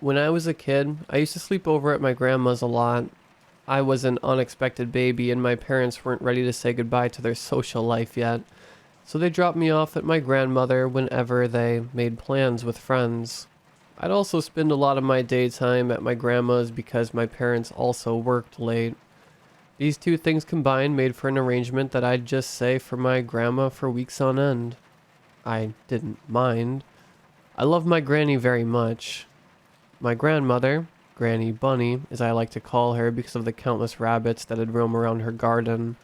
When I was a kid, I used to sleep over at my grandma's a lot. I was an unexpected baby, and my parents weren't ready to say goodbye to their social life yet, so they dropped me off at my grandmother whenever they made plans with friends. I'd also spend a lot of my daytime at my grandma's because my parents also worked late. These two things combined made for an arrangement that I'd just say for my grandma for weeks on end. I didn't mind. I love my granny very much. My grandmother, Granny Bunny, as I like to call her because of the countless rabbits that would roam around her garden,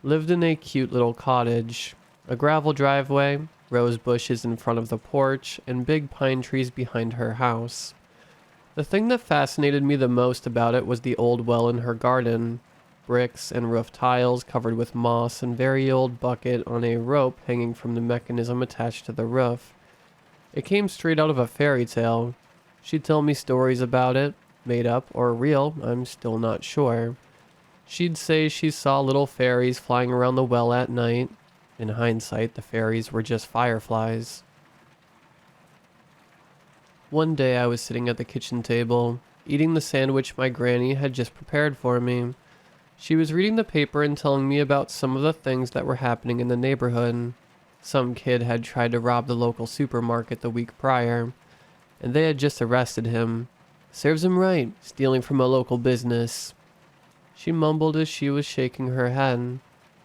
lived in a cute little cottage. A gravel driveway, rose bushes in front of the porch, and big pine trees behind her house. The thing that fascinated me the most about it was the old well in her garden. Bricks and roof tiles covered with moss and very old bucket on a rope hanging from the mechanism attached to the roof. It came straight out of a fairy tale. She'd tell me stories about it, made up or real, I'm still not sure. She'd say she saw little fairies flying around the well at night. In hindsight, the fairies were just fireflies. One day I was sitting at the kitchen table, eating the sandwich my granny had just prepared for me. She was reading the paper and telling me about some of the things that were happening in the neighborhood. Some kid had tried to rob the local supermarket the week prior, and they had just arrested him. Serves him right, stealing from a local business. She mumbled as she was shaking her head.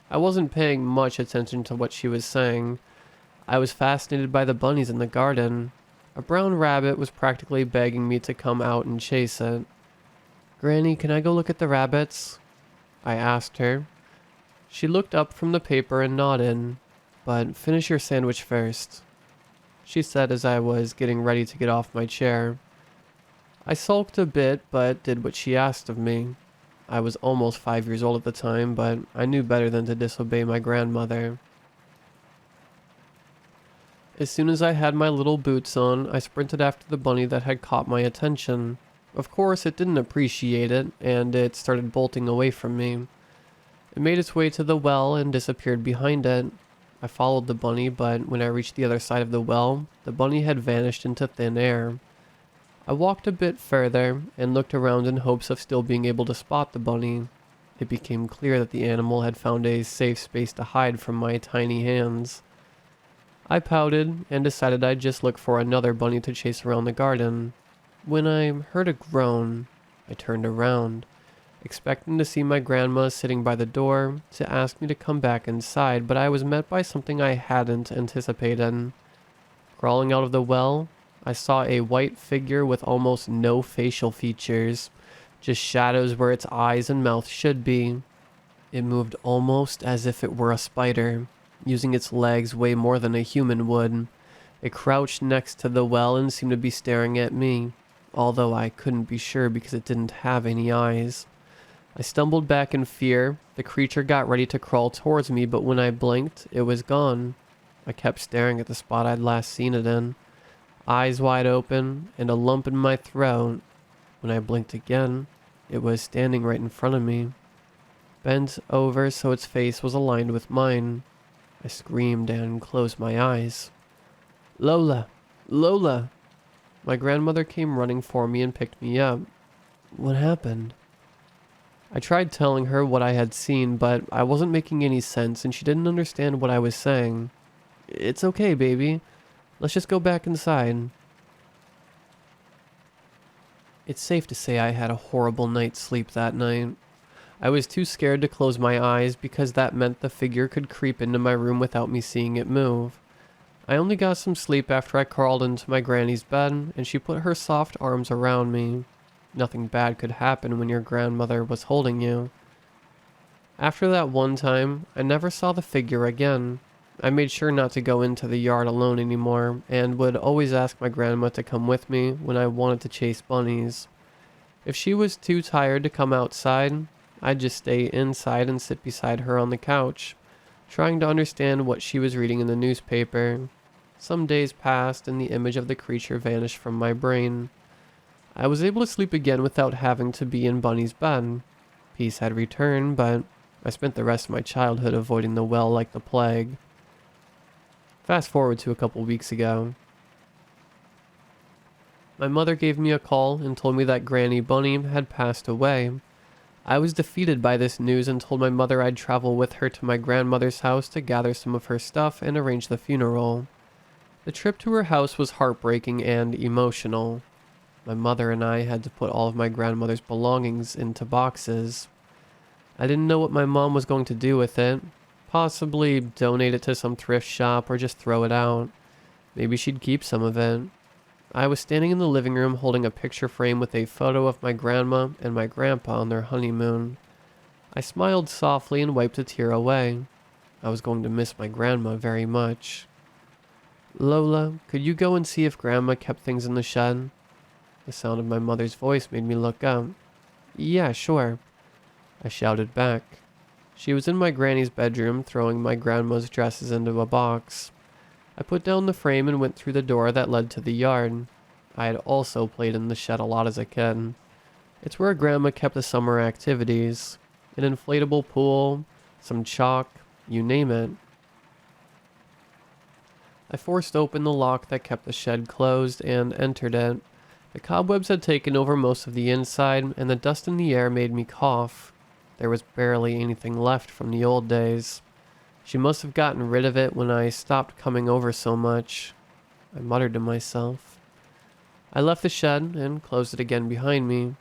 I wasn't paying much attention to what she was saying. I was fascinated by the bunnies in the garden. A brown rabbit was practically begging me to come out and chase it. "Granny, can I go look at the rabbits?" I asked her. She looked up from the paper and nodded. "But finish your sandwich first," she said as I was getting ready to get off my chair. I sulked a bit, but did what she asked of me. I was almost 5 years old at the time, but I knew better than to disobey my grandmother. As soon as I had my little boots on, I sprinted after the bunny that had caught my attention. Of course, it didn't appreciate it, and it started bolting away from me. It made its way to the well and disappeared behind it. I followed the bunny, but when I reached the other side of the well, the bunny had vanished into thin air. I walked a bit further and looked around in hopes of still being able to spot the bunny. It became clear that the animal had found a safe space to hide from my tiny hands. I pouted and decided I'd just look for another bunny to chase around the garden. When I heard a groan, I turned around, expecting to see my grandma sitting by the door to ask me to come back inside, but I was met by something I hadn't anticipated. Crawling out of the well, I saw a white figure with almost no facial features, just shadows where its eyes and mouth should be. It moved almost as if it were a spider, using its legs way more than a human would. It crouched next to the well and seemed to be staring at me, although I couldn't be sure because it didn't have any eyes. I stumbled back in fear. The creature got ready to crawl towards me, but when I blinked, it was gone. I kept staring at the spot I'd last seen it in, eyes wide open and a lump in my throat. When I blinked again, it was standing right in front of me, bent over so its face was aligned with mine. I screamed and closed my eyes. "Lola! Lola!" My grandmother came running for me and picked me up. "What happened?" I tried telling her what I had seen, but I wasn't making any sense and she didn't understand what I was saying. "It's okay, baby. Let's just go back inside." It's safe to say I had a horrible night's sleep that night. I was too scared to close my eyes because that meant the figure could creep into my room without me seeing it move. I only got some sleep after I crawled into my granny's bed and she put her soft arms around me. Nothing bad could happen when your grandmother was holding you. After that one time, I never saw the figure again. I made sure not to go into the yard alone anymore and would always ask my grandma to come with me when I wanted to chase bunnies. If she was too tired to come outside, I'd just stay inside and sit beside her on the couch, trying to understand what she was reading in the newspaper. Some days passed and the image of the creature vanished from my brain. I was able to sleep again without having to be in Bunny's bed. Peace had returned, but I spent the rest of my childhood avoiding the well like the plague. Fast forward to a couple weeks ago. My mother gave me a call and told me that Granny Bunny had passed away. I was defeated by this news and told my mother I'd travel with her to my grandmother's house to gather some of her stuff and arrange the funeral. The trip to her house was heartbreaking and emotional. My mother and I had to put all of my grandmother's belongings into boxes. I didn't know what my mom was going to do with it. Possibly donate it to some thrift shop or just throw it out. Maybe she'd keep some of it. I was standing in the living room holding a picture frame with a photo of my grandma and my grandpa on their honeymoon. I smiled softly and wiped a tear away. I was going to miss my grandma very much. Lola, could you go and see if Grandma kept things in the shed? The sound of my mother's voice made me look up. Yeah, sure, I shouted back. She was in my granny's bedroom, throwing my grandma's dresses into a box. I put down the frame and went through the door that led to the yard. I had also played in the shed a lot as a kid. It's where Grandma kept the summer activities. An inflatable pool, some chalk, you name it. I forced open the lock that kept the shed closed and entered it. The cobwebs had taken over most of the inside, and the dust in the air made me cough. There was barely anything left from the old days. She must have gotten rid of it when I stopped coming over so much. I muttered to myself. I left the shed and closed it again behind me.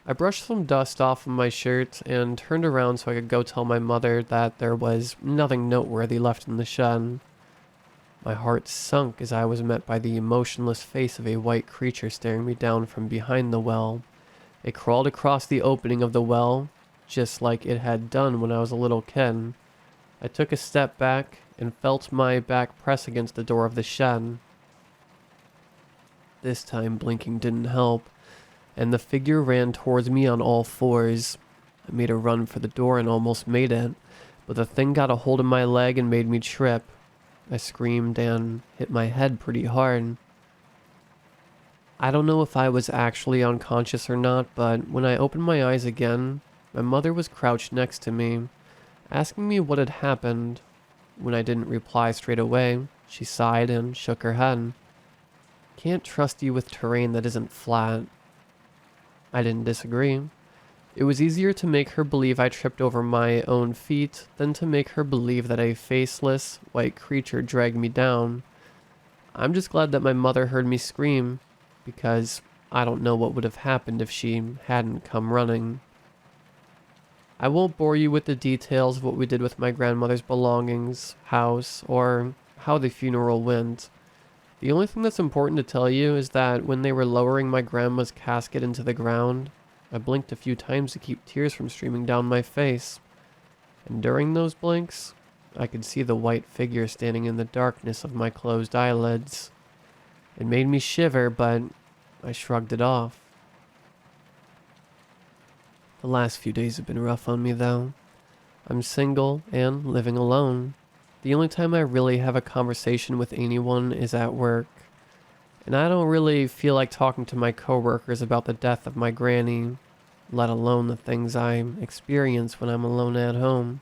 I brushed some dust off of my shirt and turned around so I could go tell my mother that there was nothing noteworthy left in the shed. My heart sunk as I was met by the emotionless face of a white creature staring me down from behind the well. It crawled across the opening of the well, just like it had done when I was a little kid. I took a step back and felt my back press against the door of the shed. This time blinking didn't help, and the figure ran towards me on all fours. I made a run for the door and almost made it, but the thing got a hold of my leg and made me trip. I screamed and hit my head pretty hard. I don't know if I was actually unconscious or not, but when I opened my eyes again, my mother was crouched next to me, asking me what had happened. When I didn't reply straight away, she sighed and shook her head. Can't trust you with terrain that isn't flat. I didn't disagree. It was easier to make her believe I tripped over my own feet than to make her believe that a faceless, white creature dragged me down. I'm just glad that my mother heard me scream, because I don't know what would have happened if she hadn't come running. I won't bore you with the details of what we did with my grandmother's belongings, house, or how the funeral went. The only thing that's important to tell you is that when they were lowering my grandma's casket into the ground, I blinked a few times to keep tears from streaming down my face. And during those blinks, I could see the white figure standing in the darkness of my closed eyelids. It made me shiver, but I shrugged it off. The last few days have been rough on me, though. I'm single and living alone. The only time I really have a conversation with anyone is at work. And I don't really feel like talking to my coworkers about the death of my granny, let alone the things I experience when I'm alone at home.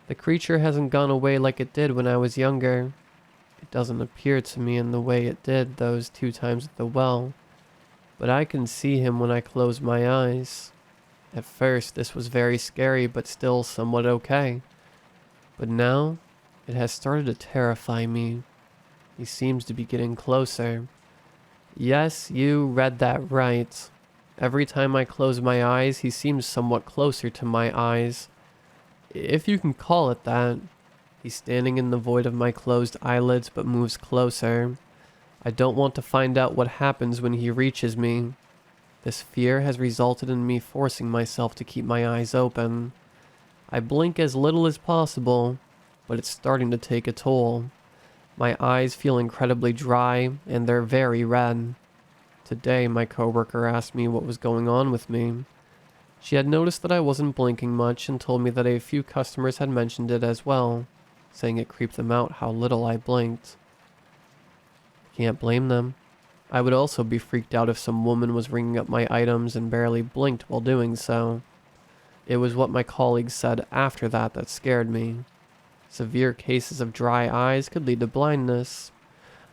The creature hasn't gone away like it did when I was younger. It doesn't appear to me in the way it did those 2 times at the well, but I can see him when I close my eyes. At first, this was very scary, but still somewhat okay. But now, it has started to terrify me. He seems to be getting closer. Yes, you read that right. Every time I close my eyes, he seems somewhat closer to my eyes. If you can call it that. He's standing in the void of my closed eyelids, but moves closer. I don't want to find out what happens when he reaches me. This fear has resulted in me forcing myself to keep my eyes open. I blink as little as possible, but it's starting to take a toll. My eyes feel incredibly dry, and they're very red. Today, my coworker asked me what was going on with me. She had noticed that I wasn't blinking much and told me that a few customers had mentioned it as well, saying it creeped them out how little I blinked. Can't blame them. I would also be freaked out if some woman was ringing up my items and barely blinked while doing so. It was what my colleagues said after that scared me. Severe cases of dry eyes could lead to blindness.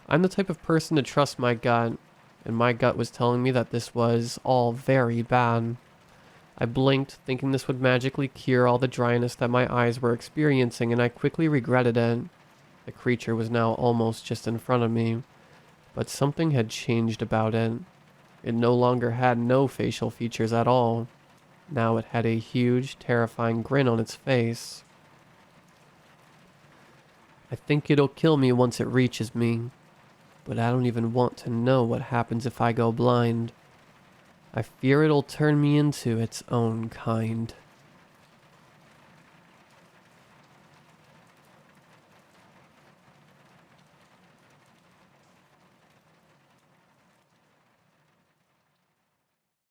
I'm the type of person to trust my gut, and my gut was telling me that this was all very bad. I blinked, thinking this would magically cure all the dryness that my eyes were experiencing, and I quickly regretted it. The creature was now almost just in front of me, but something had changed about it. It no longer had no facial features at all. Now it had a huge, terrifying grin on its face. I think it'll kill me once it reaches me, but I don't even want to know what happens if I go blind. I fear it'll turn me into its own kind.